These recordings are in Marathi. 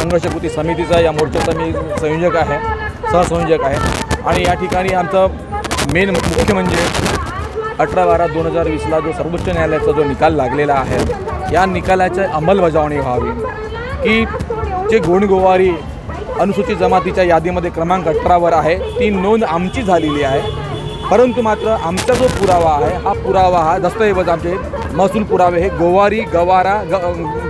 संघर्ष कृती समितीचा या मोर्चाचा मी संयोजक आहे, सहसंयोजक आहे। आणि या ठिकाणी आमचं मेन मुख्य म्हणजे 18/12/2020ला जो सर्वोच्च न्यायालयाचा जो निकाल लागलेला आहे, या निकालाची अंमलबजावणी व्हावी की जे गोंडगोवारी अनुसूचित जमातीच्या यादीमध्ये क्रमांक 18वर आहे ती नोंद आमची झालेली आहे, परंतु मात्र आमचा जो पुरावा आहे हा पुरावा हा दस्तऐवज आमचे महसूल पुरावे हे गोवारी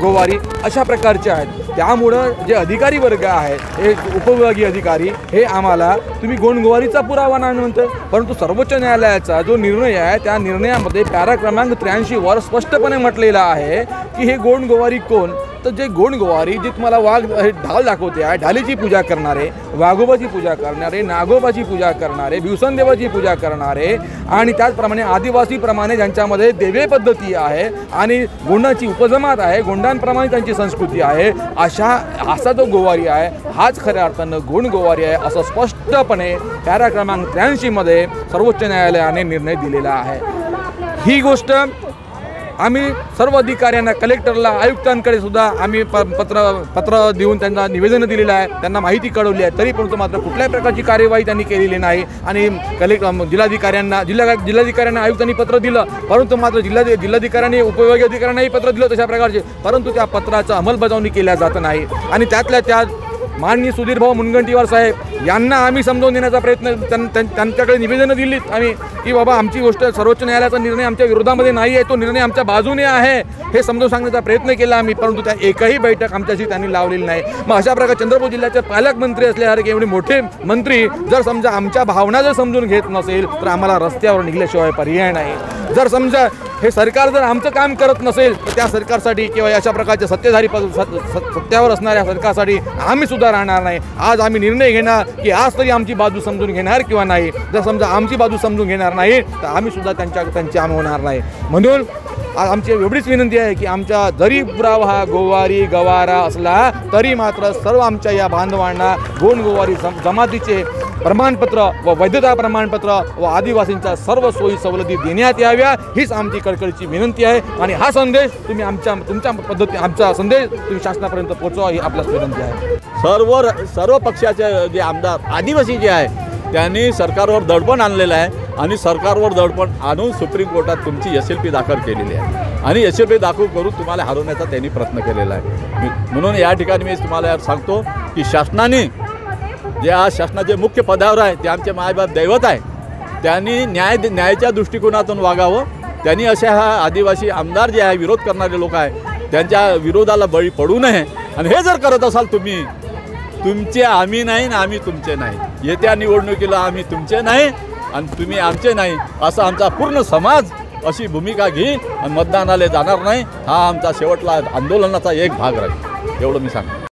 गोवारी अशा प्रकारचे आहेत। त्यामुळं जे अधिकारी वर्ग आहे हे उपविभागीय अधिकारी हे आम्हाला तुम्ही गोंडगोवारीचा पुरावा नाही म्हणतं, परंतु सर्वोच्च न्यायालयाचा जो निर्णय आहे त्या निर्णयामध्ये पॅरा क्रमांक 83वर स्पष्टपणे म्हटलेलं आहे की हे गोंडगोवारी कोण, तर जे गोंडगोवारी जे तुम्हाला वाघ हे ढाल दाखवते आहे, ढालीची पूजा करणारे, वाघोबाची पूजा करणारे, नागोबाची पूजा करणारे, भिवसनदेवाची पूजा करणारे आणि त्याचप्रमाणे आदिवासीप्रमाणे ज्यांच्यामध्ये देवे पद्धती आहे आणि गोंडाची उपजमात आहे, गोंडांप्रमाणे त्यांची संस्कृती आहे, असा जो गोवारी आहे हाच खऱ्या अर्थानं गोंडगोवारी आहे असं स्पष्टपणे पॅरा क्रमांक 83मध्ये सर्वोच्च न्यायालयाने निर्णय दिलेला आहे। ही गोष्ट आम्ही सर्व अधिकाऱ्यांना, कलेक्टरला, आयुक्तांकडे सुद्धा आम्ही पत्र देऊन त्यांना निवेदन दिलेलं आहे, त्यांना माहिती कळवली आहे, तरी परंतु मात्र कुठल्याही प्रकारची कार्यवाही त्यांनी केलेली नाही। आणि जिल्हाधिकाऱ्यांना आयुक्तांनी पत्र दिलं, परंतु मात्र जिल्हाधिकाऱ्यांनी उपविभागीय अधिकाऱ्यांनाही पत्र दिलं तशा प्रकारचे, परंतु त्या पत्राचं अंमलबजावणी केल्या जात नाही। आणि त्यातल्या त्यात माननीय सुधीरभाऊ मुनगंटीवार साहेब यांना आम्ही समजावून देण्याचा प्रयत्न त्यांच्याकडे निवेदनं दिलीत आम्ही की बाबा आमची गोष्ट सर्वोच्च न्यायालयाचा निर्णय आमच्या विरोधामध्ये नाही आहे, तो निर्णय आमच्या बाजूने आहे हे समजावून सांगण्याचा प्रयत्न केला आम्ही, परंतु त्या एकही बैठक आमच्याशी त्यांनी लावलेली नाही। मग अशा प्रकारे चंद्रपूर जिल्ह्याचे पालकमंत्री असल्यासारखे एवढे मोठे मंत्री जर समजा आमच्या भावना जर समजून घेत नसेल तर आम्हाला रस्त्यावर निघल्याशिवाय पर्याय नाही। जर समजा हे सरकार जर आमचं काम करत नसेल तर त्या सरकारसाठी किंवा अशा प्रकारच्या सत्तेवर असणाऱ्या सरकारसाठी आम्ही सुद्धा राहणार नाही। आज आम्ही निर्णय घेणार की आज तरी आमची बाजू समजून घेणार किंवा नाही, जर समजा आमची बाजू समजून घेणार नाही तर आम्ही सुद्धा त्यांची आम्ही होणार नाही। म्हणून आज आमची एवढीच विनंती आहे की आमच्या जरी पुरावा हा गोवारी गवारा असला तरी मात्र सर्व आमच्या या बांधवांना गोंडगोवारी जमातीचे प्रमाणपत्र व वैधता प्रमाणपत्र व आदिवासींच्या सर्व सोयी सवलती देण्यात याव्या हीच आमची कळकळीची विनंती आहे। आणि हा संदेश तुम्ही तुमच्या पद्धतीने आमचा संदेश तुम्ही शासनापर्यंत पोहोचवा ही आपल्याच विनंती आहे। सर्व पक्षाचे जे आमदार आदिवासी जे आहे त्यांनी सरकारवर दडपण आणलेलं आहे आणि सरकारवर दडपण आणून सुप्रीम कोर्टात तुमची SLP दाखल केलेली आहे आणि SLP दाखल करून तुम्हाला हरवण्याचा त्यांनी प्रयत्न केलेला आहे। म्हणून या ठिकाणी मी तुम्हाला सांगतो की शासनाने जे आज शासनाचे मुख्य पदावर आहे ते आमचे मायबाप दैवत आहे, त्यांनी न्यायाच्या दृष्टिकोनातून वागावं। त्यांनी अशा हा आदिवासी आमदार जे आहे विरोध करणारे लोक आहे त्यांच्या विरोधाला बळी पडू नये। आणि हे जर करत असाल तुम्ही तुमचे आम्ही नाही ना आम्ही तुमचे नाही, येत्या निवडणुकीला आम्ही तुमचे नाही आणि तुम्ही आमचे नाही असा आमचा पूर्ण समाज अशी भूमिका घेईल आणि मतदानाला जाणार नाही, हा आमचा शेवटला आंदोलनाचा एक भाग राहील एवढं मी सांगतो।